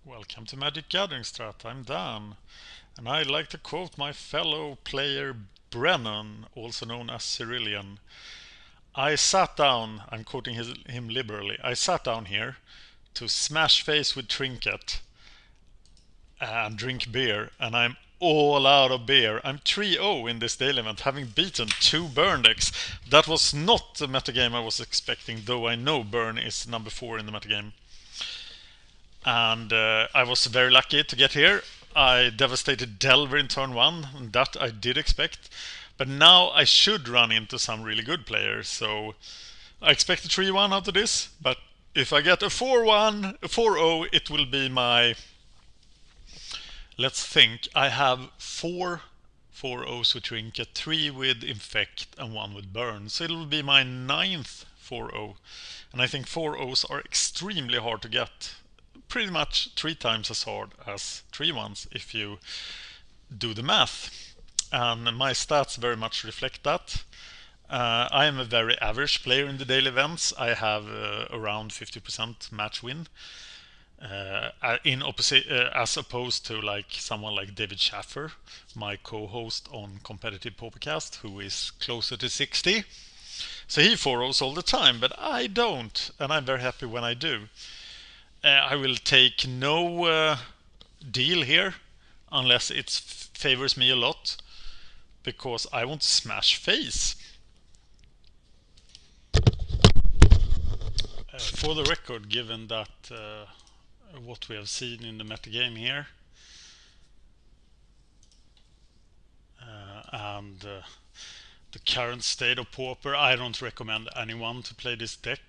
Welcome to Magic Gathering Strat, I'm Dan, and I'd like to quote my fellow player Brennan, also known as Cerulean. I sat down, I'm quoting him liberally, I sat down here to smash face with Trinket and drink beer, and I'm all out of beer. I'm 3-0 in this daily event, having beaten 2 burn decks. That was not the metagame I was expecting, though I know burn is number 4 in the metagame. And I was very lucky to get here. I devastated Delver in turn 1, and that I did expect. But now I should run into some really good players, so I expect a 3-1 out of this. But if I get a 4-1, a 4-0, it will be my... Let's think. I have 4 4-0s with Trinket, 3 with Infect, and 1 with Burn. So it will be my 9th 4-0. And I think 4-0s are extremely hard to get. Pretty much 3 times as hard as 3-1s if you do the math. And my stats very much reflect that. I am a very average player in the daily events. I have around 50% match win. As opposed to like someone like David Schaffer, my co-host on Competitive Pauper Chat, who is closer to 60. So he 4-0s all the time, but I don't, and I'm very happy when I do. I will take no deal here unless it favors me a lot, because I want to smash face. For the record, given that what we have seen in the metagame here and the current state of Pauper, I don't recommend anyone to play this deck.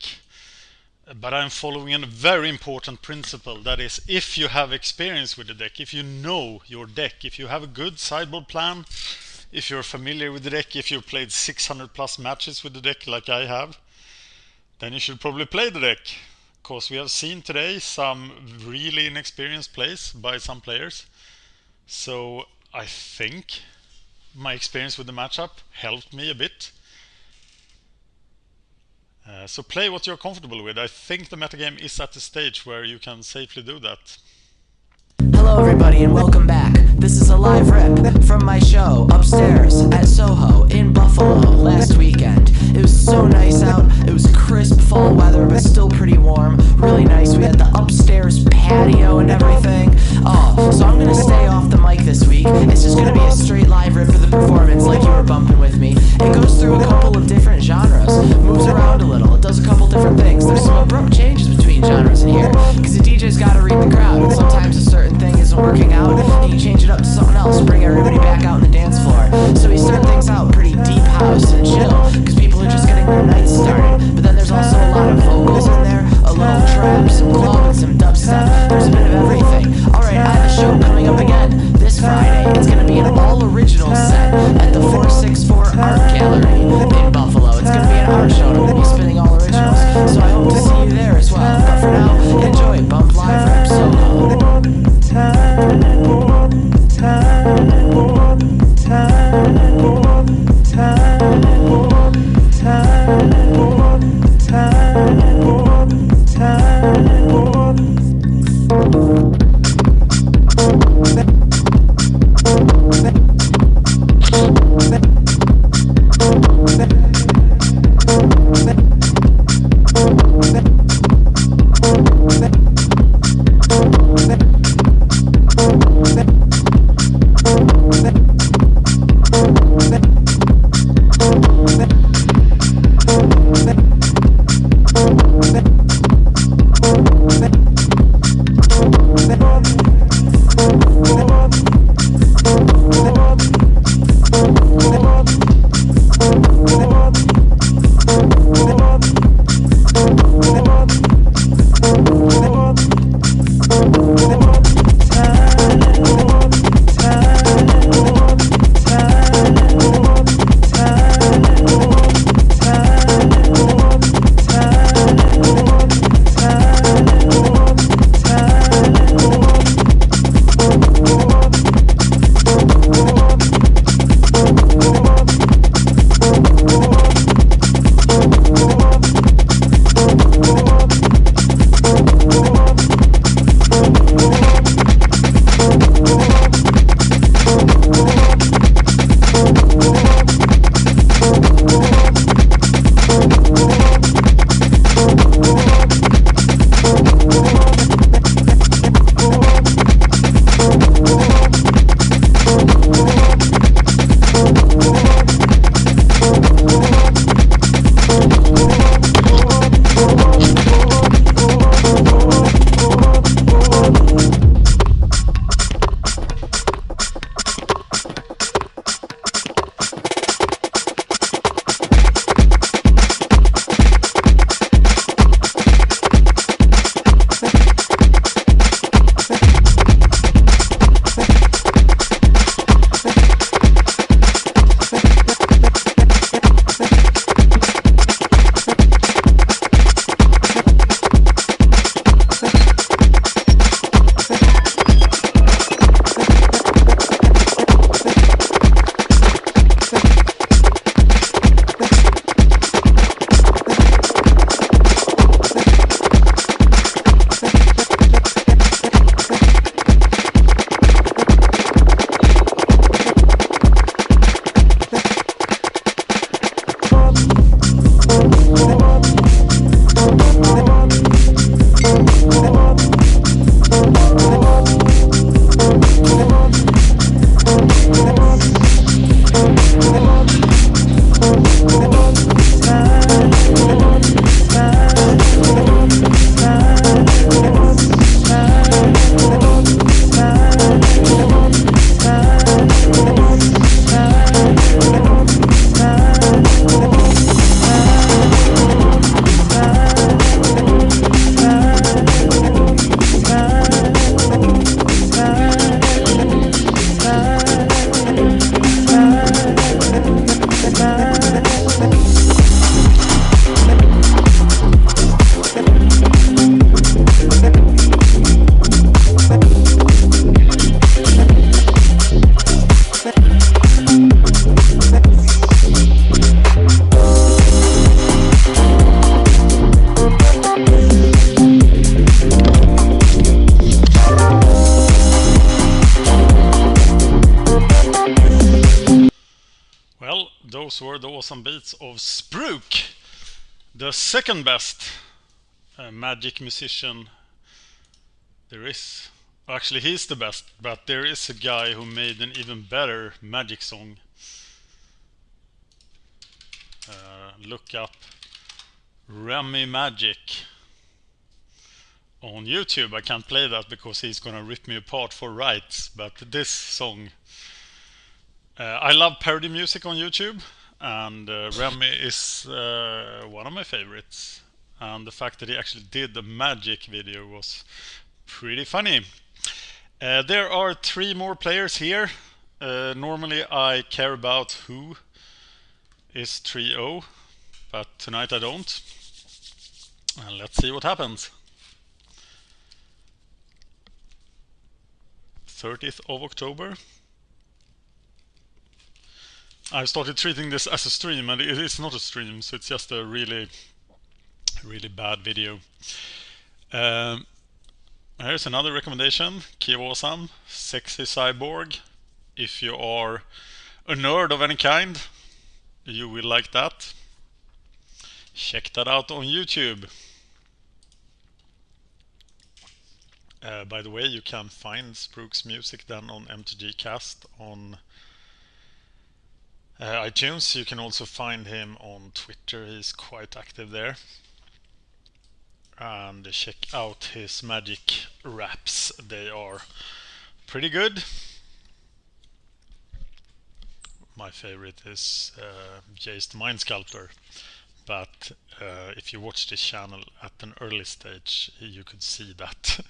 But I'm following a very important principle, that is, if you have experience with the deck, if you know your deck, if you have a good sideboard plan, if you're familiar with the deck, if you've played 600 plus matches with the deck like I have, then you should probably play the deck. Because we have seen today some really inexperienced plays by some players. So I think my experience with the matchup helped me a bit. So play what you're comfortable with. I think the metagame is at the stage where you can safely do that. Hello everybody and welcome back. This is a live rip from my show upstairs at Soho in Buffalo last weekend. It was so nice out. It was crisp fall weather but still pretty warm. Really nice. We had the upstairs patio and everything. So I'm going to stay off the mic this week. It's just going to be a straight live rip for the performance like you were bumping with me. It goes through a couple of different genres. Moves around a little. It does a couple different things. There's some abrupt changes between genres in here because the DJ's got to read the crowd. And sometimes a certain thing isn't working out and you change it up to something else, bring everybody back out on the dance floor. So we start things out pretty deep house and chill because people are just getting their nights started. But then there's also a lot of vocals in there, a little trap, some club, and some dubstep. There's a bit of everything. Alright, I have a show coming up again this Friday. It's going to be an all-original set at the 464 Art Gallery in Buffalo. It's going to be an art show and I'm going to be spinning all originals. So I hope to see you there as well. But for now, enjoy Bump Live Rip Solo. those were the awesome beats of Spruik, the second best magic musician there is. Actually, he's the best, but there is a guy who made an even better magic song. Look up Remy Magic on YouTube. I can't play that because he's gonna rip me apart for rights, but this song, I love parody music on YouTube, and Remy is one of my favorites, and the fact that he actually did the magic video was pretty funny. There are 3 more players here. Normally I care about who is 3-0, but tonight I don't. And let's see what happens. 30th of October. I've started treating this as a stream, and it is not a stream, so it's just a really bad video. Here's another recommendation. Kiwasam, Sexy Cyborg. If you are a nerd of any kind, you will like that. Check that out on YouTube. By the way, you can find Spruik's music then on MTG Cast on iTunes. You can also find him on Twitter. He's quite active there. And check out his magic raps. They are pretty good. My favorite is Jace the Mind Sculptor. But if you watch this channel at an early stage, you could see that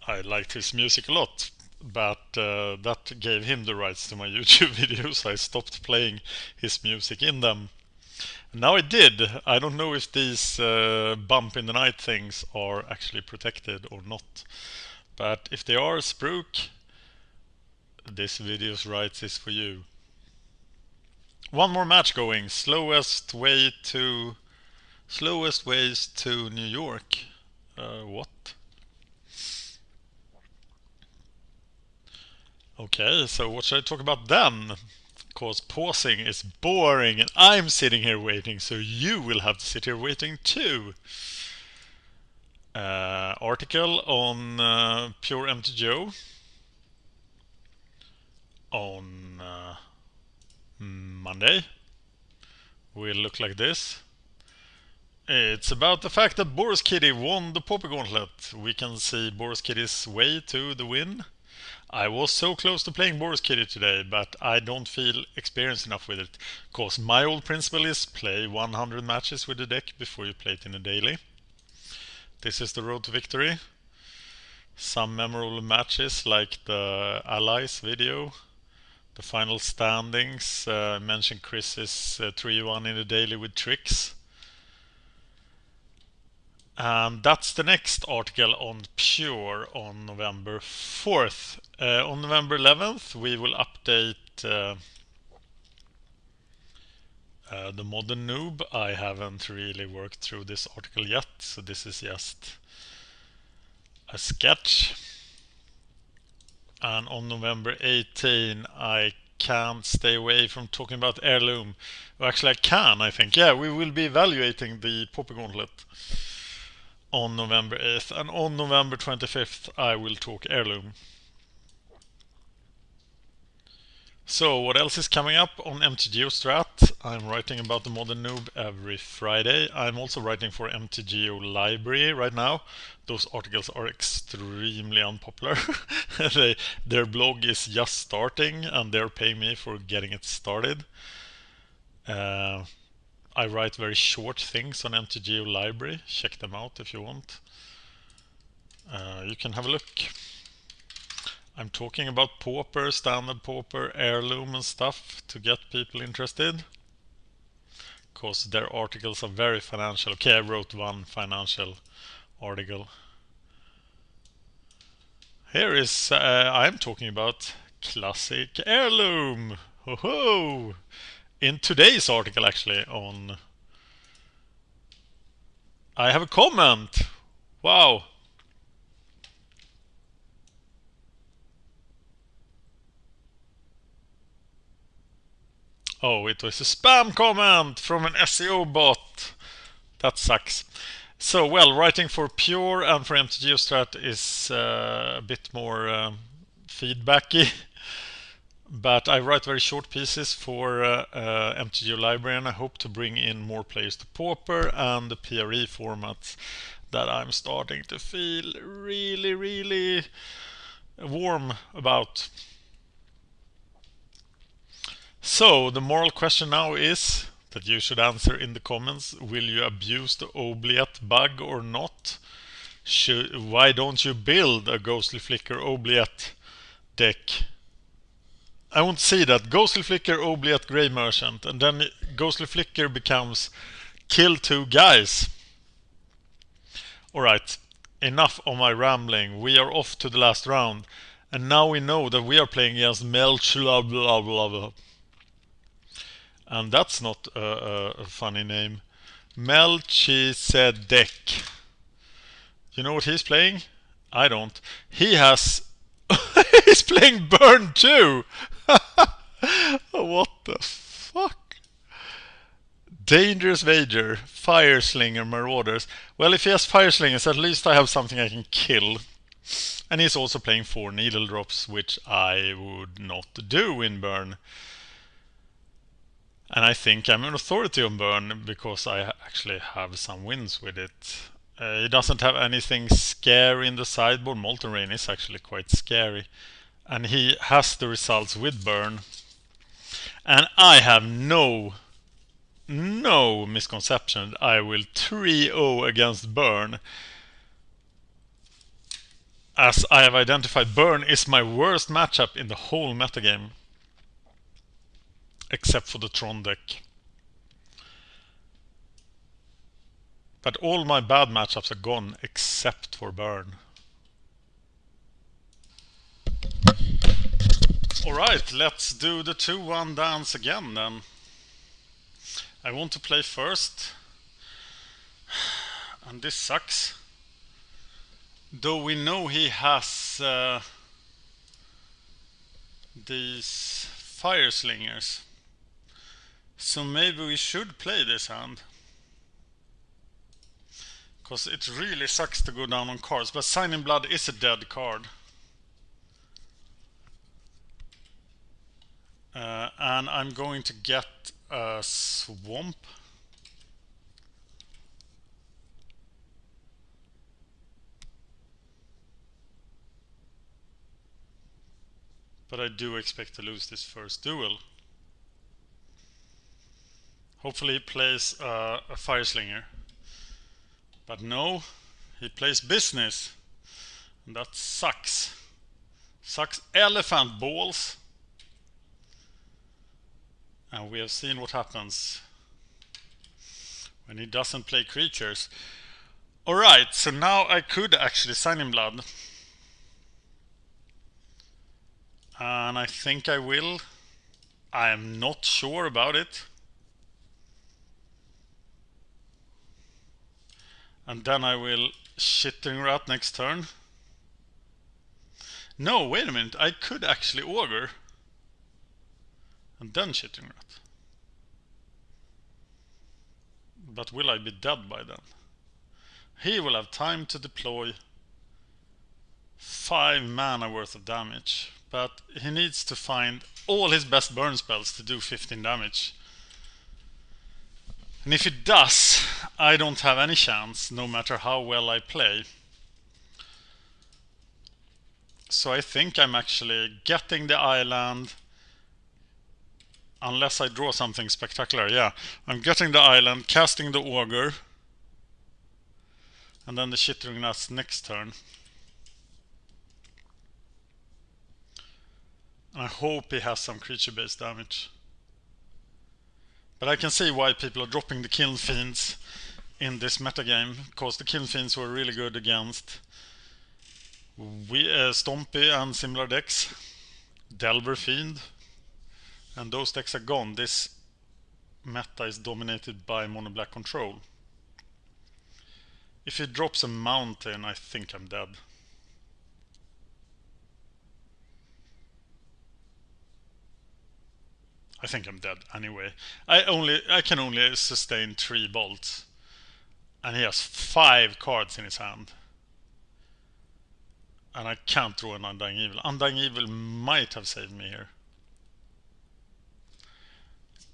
I liked his music a lot. But that gave him the rights to my YouTube videos. I stopped playing his music in them. Now I did. I don't know if these bump in the night things are actually protected or not. But if they are, Spruik, this video's rights is for you. One more match going. Slowest ways to New York. What? Okay, so what should I talk about then? Because pausing is boring and I'm sitting here waiting, so you will have to sit here waiting too. Article on Pure MTGO on Monday will look like this. It's about the fact that Boros Kitty won the Pauper Gauntlet. We can see Boros Kitty's way to the win. I was so close to playing Boros Kitty today, but I don't feel experienced enough with it. Because my old principle is play 100 matches with the deck before you play it in a daily. This is the road to victory. Some memorable matches like the Allies video. The final standings. Mentioned Chris's 3-1 in the daily with tricks. And that's the next article on Pure on November 4th. On November 11th we will update the Modern Noob. I haven't really worked through this article yet, so this is just a sketch. And on November 18 I can't stay away from talking about Heirloom. Well, actually I can, I think. Yeah, we will be evaluating the Pauper Gauntlet on November 8th, and on November 25th I will talk Heirloom. So what else is coming up on MTGO Strat? I'm writing about the Modern Noob every Friday. I'm also writing for MTGO Library right now. Those articles are extremely unpopular. Their blog is just starting and they're paying me for getting it started. I write very short things on MTGO Library. Check them out if you want. You can have a look. I'm talking about Pauper, Standard Pauper, Heirloom and stuff to get people interested. Because their articles are very financial. Okay, I wrote one financial article. Here is, I'm talking about classic Heirloom. Ho ho! In today's article actually on... I have a comment! Wow! Oh, it was a spam comment from an SEO bot. That sucks. So, well, writing for Pure and for MTG Strat is a bit more feedbacky. But I write very short pieces for MTG Library, and I hope to bring in more players to Pauper and the PRE formats that I'm starting to feel really, really warm about. So, the moral question now is that you should answer in the comments. Will you abuse the Oubliette bug or not? Why don't you build a Ghostly Flicker Oubliette deck? I want to see that. Ghostly Flicker Oubliette Grey Merchant, and then Ghostly Flicker becomes kill 2 guys. Alright, enough of my rambling. We are off to the last round. And now we know that we are playing against Melch blah blah blah blah. And that's not a funny name. Melchizedek. You know what he's playing? I don't. He has... he's playing Burn too! What the fuck? Dangerous Wager, Fireslinger, Marauders. Well, if he has Fireslingers, at least I have something I can kill. And he's also playing 4 Needle Drops, which I would not do in Burn. And I think I'm an authority on Burn because I actually have some wins with it. He doesn't have anything scary in the sideboard. Molten Rain is actually quite scary. And he has the results with Burn. And I have no misconception. I will 3-0 against Burn. As I have identified, Burn is my worst matchup in the whole metagame. Except for the Tron deck. But all my bad matchups are gone except for Burn. Alright, let's do the 2-1 dance again then. I want to play first. And this sucks. Though we know he has these Fireslingers. So maybe we should play this hand. Because it really sucks to go down on cards. But Sign in Blood is a dead card. And I'm going to get a Swamp. But I do expect to lose this first duel. Hopefully he plays a Fireslinger. But no, he plays Business. And that sucks. Sucks elephant balls. And we have seen what happens when he doesn't play creatures. Alright, so now I could actually Sign in Blood. And I think I will. I am not sure about it. And then I will Chittering Rat next turn. No, wait a minute. I could actually Augur. And then Chittering Rat. But will I be dead by then? He will have time to deploy 5 mana worth of damage. But he needs to find all his best burn spells to do 15 damage. And if he does, I don't have any chance, no matter how well I play. So I think I'm actually getting the island. Unless I draw something spectacular, yeah. I'm getting the island, casting the Augur. And then the Chittering Rats next turn. And I hope he has some creature-based damage. But I can see why people are dropping the Kiln Fiends in this metagame. Because the Kiln Fiends were really good against Stompy and similar decks. Delver Fiend. And those decks are gone. This meta is dominated by Mono Black Control. If he drops a Mountain, I think I'm dead. I think I'm dead anyway. I can only sustain 3 bolts. And he has 5 cards in his hand. And I can't draw an Undying Evil. Undying Evil might have saved me here.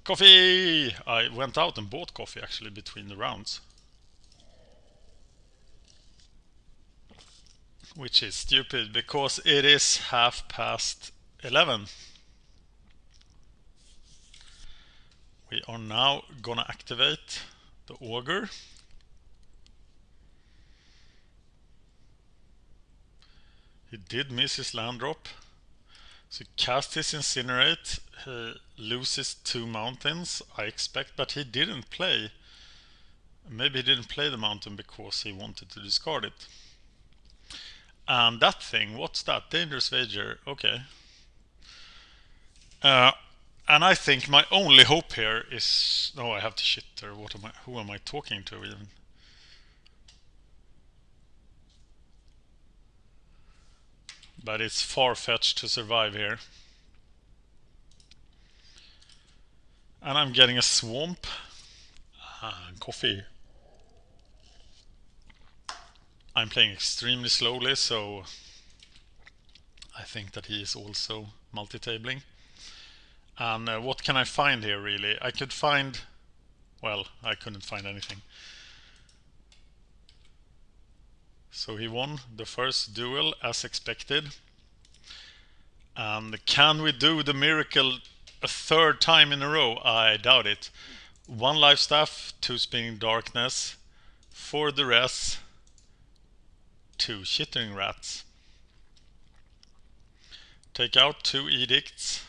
Coffee! I went out and bought coffee actually between the rounds. Which is stupid because it is 11:30. We are now gonna activate the Augur. He did miss his land drop. So he cast his Incinerate. He loses 2 mountains, I expect, but he didn't play. Maybe he didn't play the mountain because he wanted to discard it. And that thing, what's that? Dangerous Wager. Okay. And I think my only hope here is... Oh, I have to Chitter. Who am I talking to even? But it's far-fetched to survive here. And I'm getting a swamp. Coffee. I'm playing extremely slowly, so I think that he is also multi-tabling. And what can I find here really? I could find... Well, I couldn't find anything. So he won the first duel as expected. And can we do the miracle a 3rd time in a row? I doubt it. 1 Lifestaff, 2 Spinning Darkness, 4 Duress, 2 Chittering Rats. Take out 2 Edicts,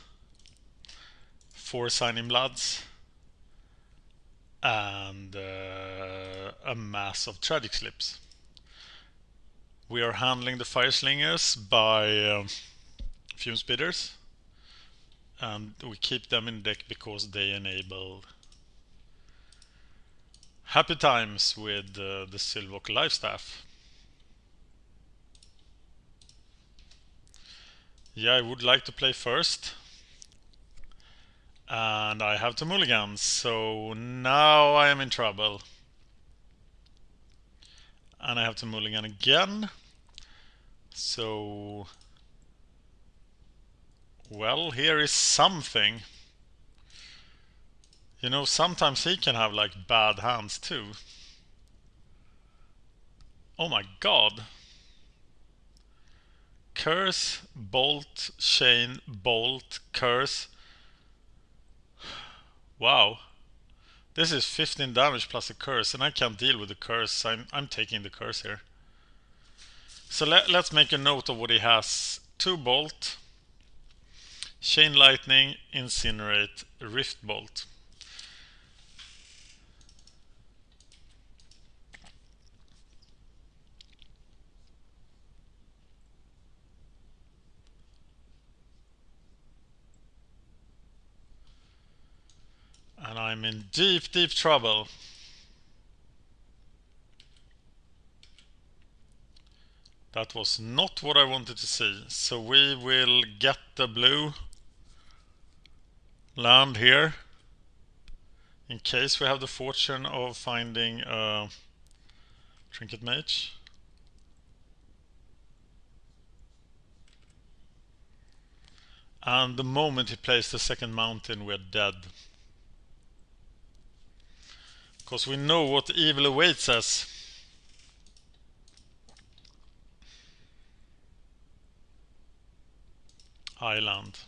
4 Signing Bloods, and a mass of Tragic Slips. We are handling the Fire Slingers by Fume Spitters, and we keep them in deck because they enable happy times with the Sylvok Lifestaff. Yeah, I would like to play first. And I have 2 mulligans, so now I am in trouble. And I have to mulligan again. So... Well, here is something. You know, sometimes he can have like bad hands too. Oh my god. Curse, bolt, chain, bolt, curse. Wow. This is 15 damage plus a curse, and I can't deal with the curse. I'm taking the curse here. So let's make a note of what he has. 2 bolt, chain lightning, incinerate, rift bolt. And I'm in deep, deep trouble. That was not what I wanted to see. So we will get the blue land here. In case we have the fortune of finding a Trinket Mage. And the moment he plays the 2nd mountain, we're dead. Because we know what evil awaits us. Island.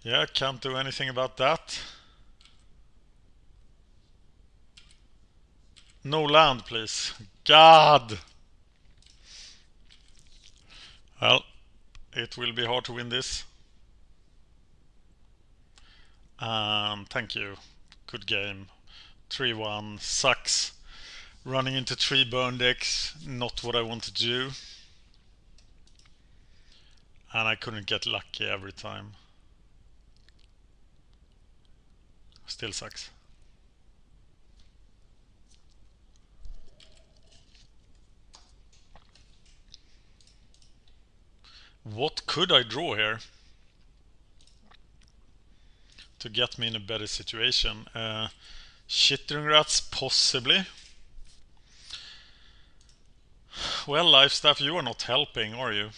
Yeah, can't do anything about that. No land, please. God! Well, it will be hard to win this. Thank you. Good game. 3-1. Sucks. Running into 3 burn decks. Not what I want to do. And I couldn't get lucky every time. Still sucks. What could I draw here? to get me in a better situation. Chittering Rats, possibly. Well, Lifestaff, you are not helping, are you?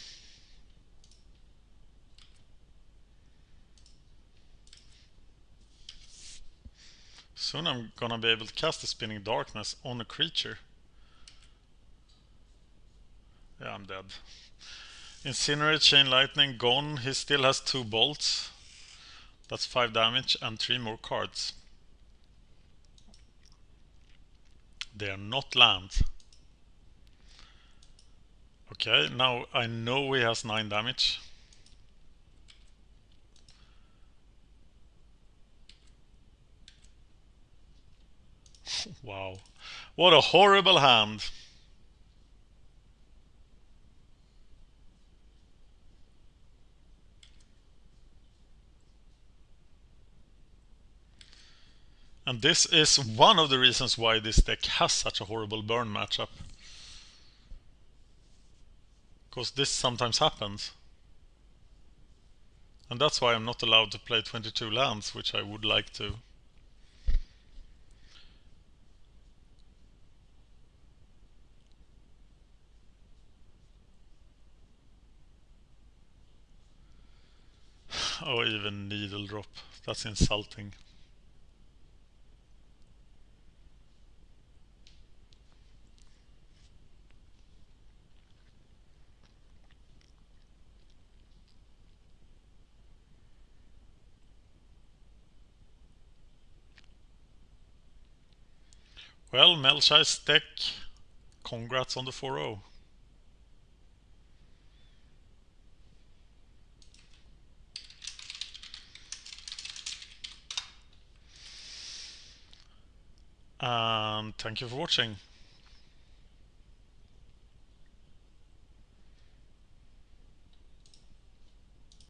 Soon I'm gonna be able to cast the Spinning Darkness on a creature. Yeah, I'm dead. Incinerate, Chain Lightning, gone. He still has 2 bolts. That's 5 damage and 3 more cards. They are not lands. Okay, now I know he has 9 damage. Wow. What a horrible hand. And this is one of the reasons why this deck has such a horrible burn matchup. Because this sometimes happens. And that's why I'm not allowed to play 22 lands, which I would like to. Oh, even Needle Drop. That's insulting. Well, Melshai's deck, congrats on the 4-0. And thank you for watching.